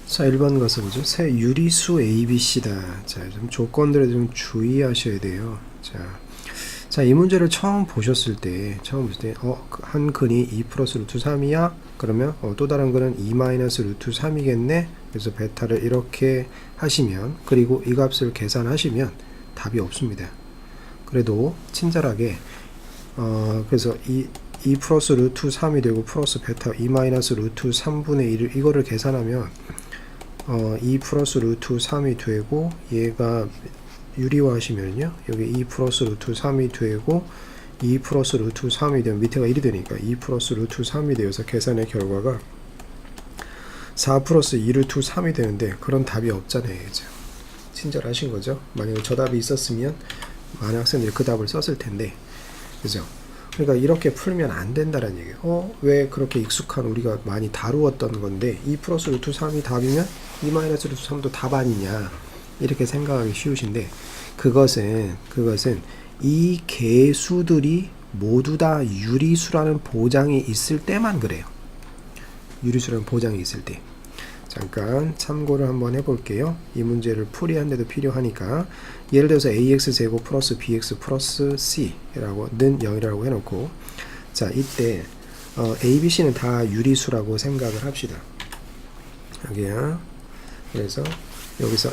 자, 1번 가서 보죠. 새 유리수 ABC다. 자, 좀 조건들에 좀 주의하셔야 돼요. 자, 이 문제를 처음 보셨을 때, 한 근이 2 플러스 루트 3이야? 그러면, 또 다른 근은 2 마이너스 루트 3이겠네? 그래서 베타를 이렇게 하시면, 그리고 이 값을 계산하시면 답이 없습니다. 그래도 친절하게, 그래서 2 플러스 루트 3이 되고, 플러스 베타 2 마이너스 루트 3분의 1을, 이거를 계산하면, 2 플러스 루트 3이 되고 얘가 유리화 하시면요 여기 2 플러스 루트 3이 되고 2 플러스 루트 3이 되면 밑에가 1이 되니까 2 플러스 루트 3이 되어서 계산의 결과가 4 플러스 2 루트 3이 되는데 그런 답이 없잖아요. 그죠? 친절하신 거죠. 만약에 저 답이 있었으면 많은 학생들이 그 답을 썼을 텐데, 그죠? 그러니까 이렇게 풀면 안 된다는 얘기예요. 왜 그렇게 익숙한 우리가 많이 다루었던 건데 2 플러스 루트 3이 답이면 2 마이너스 루트 3도 답 아니냐, 이렇게 생각하기 쉬우신데, 그것은 이 개수들이 모두 다 유리수라는 보장이 있을 때만 그래요. 유리수라는 보장이 있을 때. 잠깐 참고를 한번 해볼게요. 이 문제를 풀이하는데도 필요하니까, 예를 들어서 ax제곱 플러스 bx 플러스 c라고 는 0이라고 해놓고, 자 이때 a, b, c는 다 유리수라고 생각을 합시다. 여기야. 그래서 여기서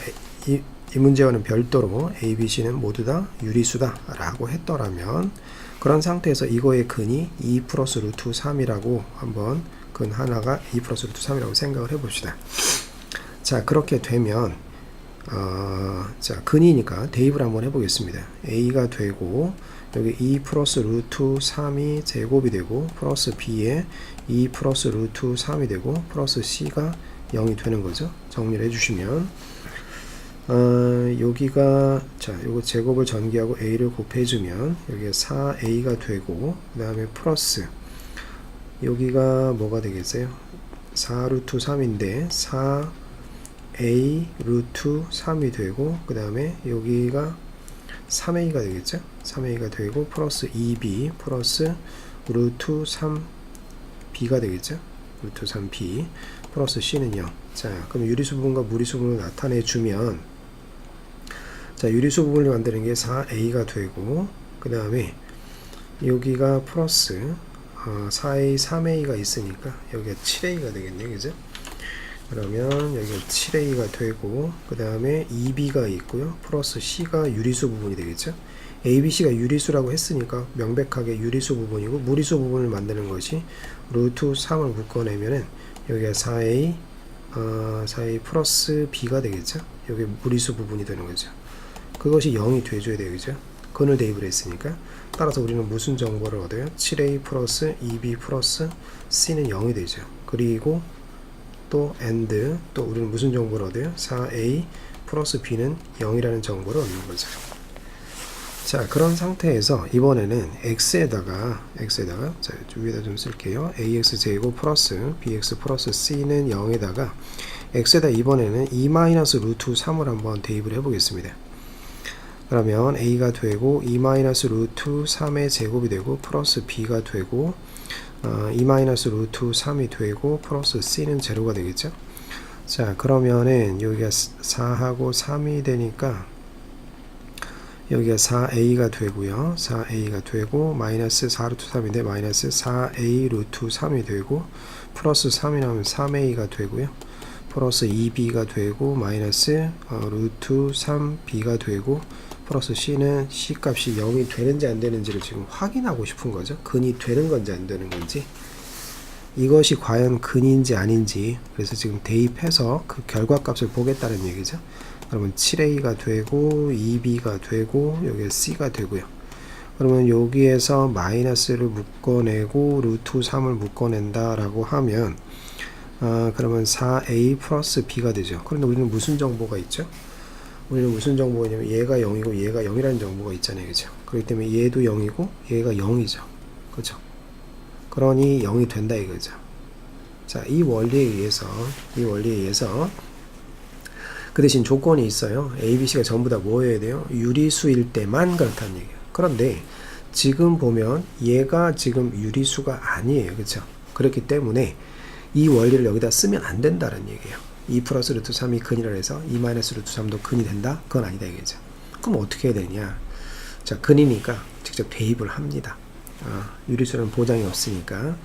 이 문제와는 별도로 a, b, c는 모두 다 유리수다 라고 했더라면, 그런 상태에서 이거의 근이 2 플러스 루트 3이라고 한번, 근 하나가 2 플러스 루트 3이라고 생각을 해봅시다. 자, 그렇게 되면 자, 근이니까 대입을 한번 해보겠습니다. a가 되고 여기 2 플러스 루트 3이 제곱이 되고 플러스 b에 2 플러스 루트 3이 되고 플러스 c가 0이 되는 거죠. 정리를 해주시면 여기가, 자, 요거 제곱을 전개하고 a를 곱해주면 여기가 4a가 되고, 그 다음에 플러스 여기가 뭐가 되겠어요? 4 루트 3인데 4a 루트 3이 되고, 그 다음에 여기가 3a가 되겠죠? 3a가 되고 플러스 2b 플러스 루트 3b가 되겠죠? 루트 3b 플러스 c는 0. 자, 그럼 유리수 부분과 무리수 부분을 나타내 주면, 자, 유리수 부분을 만드는 게 4a가 되고, 그 다음에 여기가 플러스 4a, 3a가 있으니까 여기가 7a가 되겠네요. 그죠? 그러면 여기가 7a가 되고, 그 다음에 2b가 있고요. 플러스 c가 유리수 부분이 되겠죠? a, b, c가 유리수라고 했으니까 명백하게 유리수 부분이고, 무리수 부분을 만드는 것이 루트 3을 묶어내면은 여기가 4a, 4a 플러스 b가 되겠죠? 여기 무리수 부분이 되는 거죠. 그것이 0이 돼줘야 되죠. 그죠? 근을 대입을 했으니까. 따라서 우리는 무슨 정보를 얻어요? 7a 플러스 2b 플러스 c는 0이 되죠. 그리고 또 and, 또 우리는 무슨 정보를 얻어요? 4a 플러스 b는 0이라는 정보를 얻는 거죠. 자, 그런 상태에서 이번에는 x에다가 자, 위에다 좀 쓸게요. ax 제곱 플러스 bx 플러스 c는 0에다가 x에다 이번에는 2 마이너스 루트 3을 한번 대입을 해보겠습니다. 그러면 a가 되고 2 마이너스 루트 3의 제곱이 되고 플러스 b가 되고 2 마이너스 루트 3이 되고 플러스 c는 제로가 되겠죠. 자, 그러면은 여기가 4하고 3이 되니까 여기가 4a가 되고요. 4a가 되고 마이너스 4 루트 3인데 마이너스 4a 루트 3이 되고 플러스 3이 나오면 3a가 되고요. 플러스 2b가 되고 마이너스 루트 3b가 되고 플러스 c는 c 값이 0이 되는지 안 되는지를 지금 확인하고 싶은 거죠. 근이 되는 건지 안 되는 건지, 이것이 과연 근인지 아닌지. 그래서 지금 대입해서 그 결과값을 보겠다는 얘기죠. 그러면 7a가 되고 2b가 되고 여기 c가 되고요. 그러면 여기에서 마이너스를 묶어내고 루트 3을 묶어낸다 라고 하면 그러면 4a 플러스 b가 되죠. 그런데 우리는 무슨 정보가 있죠? 우리는 무슨 정보가 있냐면 얘가 0이고 얘가 0이라는 정보가 있잖아요. 그죠? 그렇기 때문에 얘도 0이고 얘가 0이죠. 그죠? 그러니 0이 된다 이거죠. 자, 이 원리에 의해서 그 대신 조건이 있어요. a, b, c가 전부 다 뭐여야 돼요? 유리수일 때만 그렇다는 얘기예요. 그런데 지금 보면 얘가 지금 유리수가 아니에요. 그렇죠? 그렇기 때문에 이 원리를 여기다 쓰면 안 된다는 얘기예요. 2 플러스 루트 3이 근이라 해서 2 마이너스 루트 3도 근이 된다? 그건 아니다 이거죠. 그럼 어떻게 해야 되냐? 자, 근이니까 직접 대입을 합니다. 유리수는 보장이 없으니까.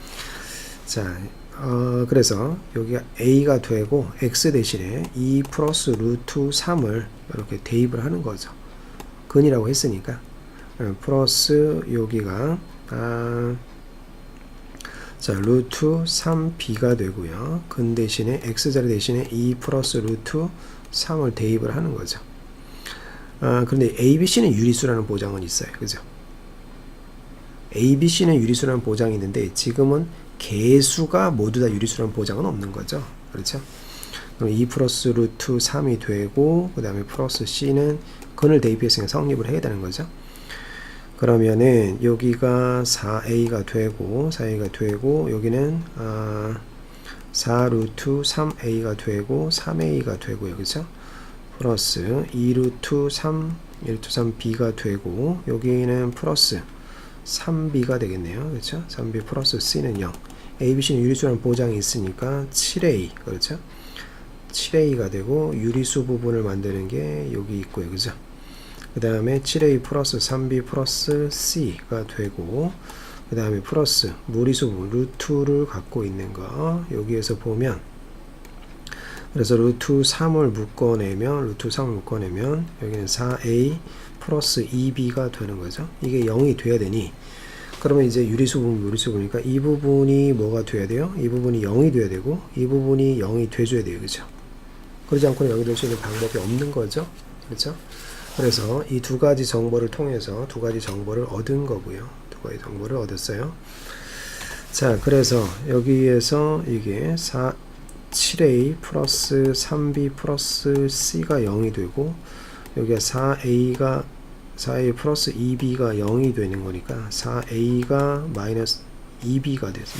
자, 그래서 여기가 a가 되고 x 대신에 2 플러스 루트 3을 이렇게 대입을 하는 거죠. 근이라고 했으니까. 플러스 여기가 자, 루트 3b가 되고요. 근 대신에 x자리 대신에 2 플러스 루트 3을 대입을 하는 거죠. 그런데 ABC는 유리수라는 보장은 있어요. 그죠? ABC는 유리수라는 보장이 있는데 지금은 개수가 모두 다 유리수라는 보장은 없는 거죠. 그렇죠? 그럼 2 플러스 루트 3이 되고 그 다음에 플러스 C는 근을 대입했으니까 성립을 해야 되는 거죠. 그러면은 여기가 4a가 되고 여기는 4 루트 3a가 되고 3a가 되고요. 그렇죠? 플러스 2 루트 3b가 되고 여기는 플러스 3b가 되겠네요. 그렇죠? 3b 플러스 c는 0. ABC는 유리수라는 보장이 있으니까 7a. 그렇죠? 7a가 되고 유리수 부분을 만드는 게 여기 있고요. 그죠? 그 다음에 7a 플러스 3b 플러스 c가 되고 그 다음에 플러스 무리수 부분 루트를 갖고 있는 거 여기에서 보면 그래서 루트 3을 묶어내면 여기는 4a 플러스 2b가 되는 거죠. 이게 0이 돼야 되니 그러면 이제 유리수 부분 무리수 부분이니까 이 부분이 뭐가 돼야 돼요? 이 부분이 0이 돼야 되고 이 부분이 0이 돼줘야 돼요. 그죠? 그러지 않고는 0이 될 수 있는 방법이 없는 거죠. 그렇죠? 그래서 이 두 가지 정보를 통해서 두 가지 정보를 얻은 거고요. 두 가지 정보를 얻었어요. 자, 그래서 여기에서 이게 7a 플러스 3b 플러스 c가 0이 되고 여기가 4a 플러스 2b가 0이 되는 거니까 4a가 마이너스 2b가 돼서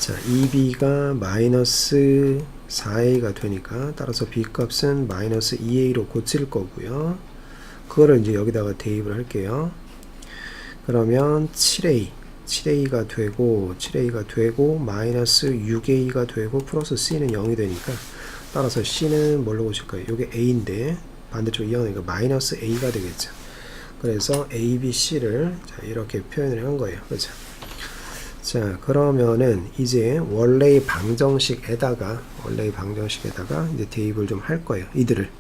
2b가 마이너스 4a가 되니까 따라서 b 값은 마이너스 2a로 고칠 거고요. 그거를 이제 여기다가 대입을 할게요. 그러면 7a가 되고 마이너스 6a가 되고 플러스 c는 0이 되니까 따라서 c는 뭘로 보실까요? 이게 a인데 반대쪽 이항이니까 마이너스 a가 되겠죠. 그래서 a, b, c를 자, 이렇게 표현을 한 거예요. 그렇죠? 자, 그러면은 이제 원래의 방정식에다가 이제 대입을 좀 할 거예요. 이들을.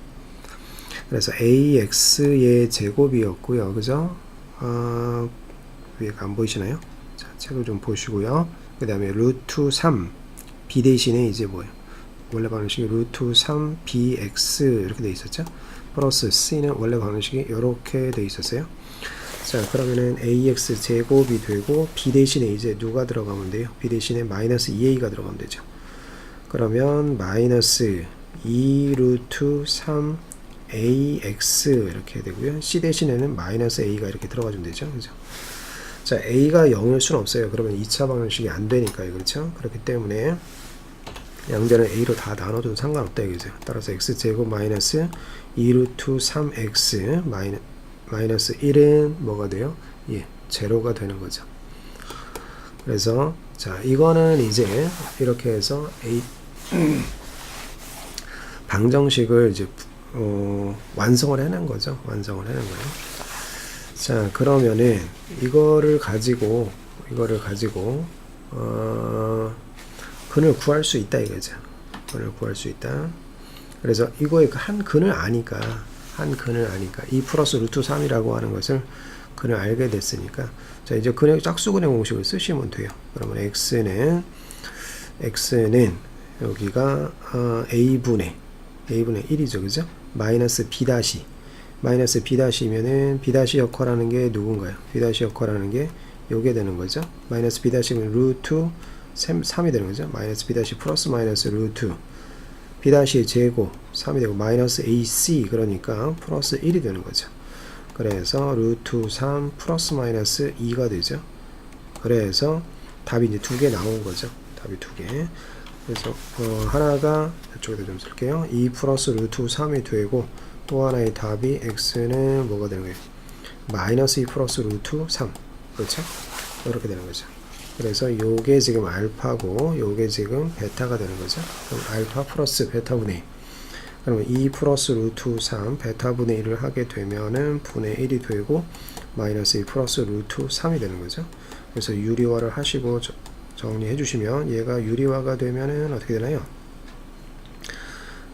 그래서 ax의 제곱이었고요. 그죠? 위에가 안 보이시나요? 자, 책을 좀 보시고요. 그 다음에 루트 3 b 대신에 이제 뭐예요? 원래 방정식이 루트 3 bx 이렇게 돼 있었죠? 플러스 c는 원래 방정식이 이렇게 돼 있었어요. 자, 그러면은 ax 제곱이 되고 b 대신에 이제 누가 들어가면 돼요? b 대신에 마이너스 2a가 들어가면 되죠. 그러면 마이너스 2 루트 3 ax 이렇게 되고요. c 대신에는 마이너스 a가 이렇게 들어가주면 되죠. 그죠? 자, a가 0일 수는 없어요. 그러면 2차 방정식이 안 되니까요. 그렇죠? 그렇기 때문에 양자는 a로 다 나눠도 상관없다 이거죠. 따라서 x제곱 마이너스 2 루트 3x 마이너스 1은 뭐가 돼요? 예, 제로가 되는 거죠. 그래서 자, 이거는 이제 이렇게 해서 방정식을 이제 완성을 해낸 거죠. 자, 그러면은 이거를 가지고 근을 구할 수 있다 이거죠. 그래서 이거의 한 근을 아니까 2 플러스 루트 3이라고 하는 것을 근을 알게 됐으니까 자, 이제 짝수근의 공식을 쓰시면 돼요. 그러면 x는 여기가 a분의 1이죠. 그죠? 마이너스 b 이면은 b 역할하는 게 누군가요? b 역할하는 게 요게 되는 거죠. 마이너스 b면 루트 3이 되는 거죠. 마이너스 b 플러스 마이너스 루트 b의 제곱 3이 되고 마이너스 ac 그러니까 플러스 1이 되는 거죠. 그래서 루트 3 플러스 마이너스 2가 되죠. 그래서 답이 이제 두 개 나온 거죠. 답이 두 개. 그래서 하나가 이쪽에다 좀 쓸게요. 2 플러스 루트 3이 되고 또 하나의 답이 x는 뭐가 되는 거예요? 마이너스 2 플러스 루트 3. 그렇죠? 이렇게 되는 거죠. 그래서 요게 지금 알파고 요게 지금 베타가 되는 거죠. 그럼 알파 플러스 베타분의 1. 그러면 2 플러스 루트 3 베타분의 1을 하게 되면은 분의 1이 되고 마이너스 2 플러스 루트 3이 되는 거죠. 그래서 유리화를 하시고 정리해 주시면 얘가 유리화가 되면은 어떻게 되나요?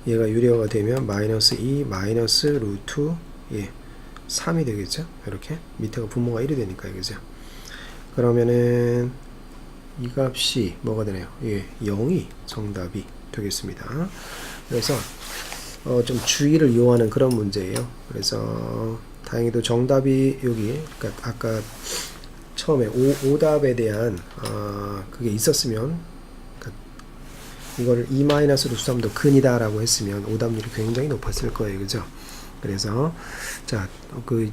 얘가 유리화가 되면 마이너스 2 마이너스 루트 3이 되겠죠. 이렇게 밑에가 분모가 1이 되니까 그죠. 그러면은 이 값이 뭐가 되나요? 0이 정답이 되겠습니다. 그래서 좀 주의를 요하는 그런 문제예요. 그래서 다행히도 정답이 여기 그러니까 아까 처음에 오답에 대한 그게 있었으면 그러니까 이거를 2-루트3도 근이다 라고 했으면 오답률이 굉장히 높았을 거예요. 그죠? 그래서 자, 그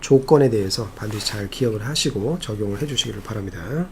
조건에 대해서 반드시 잘 기억을 하시고 적용을 해 주시기를 바랍니다.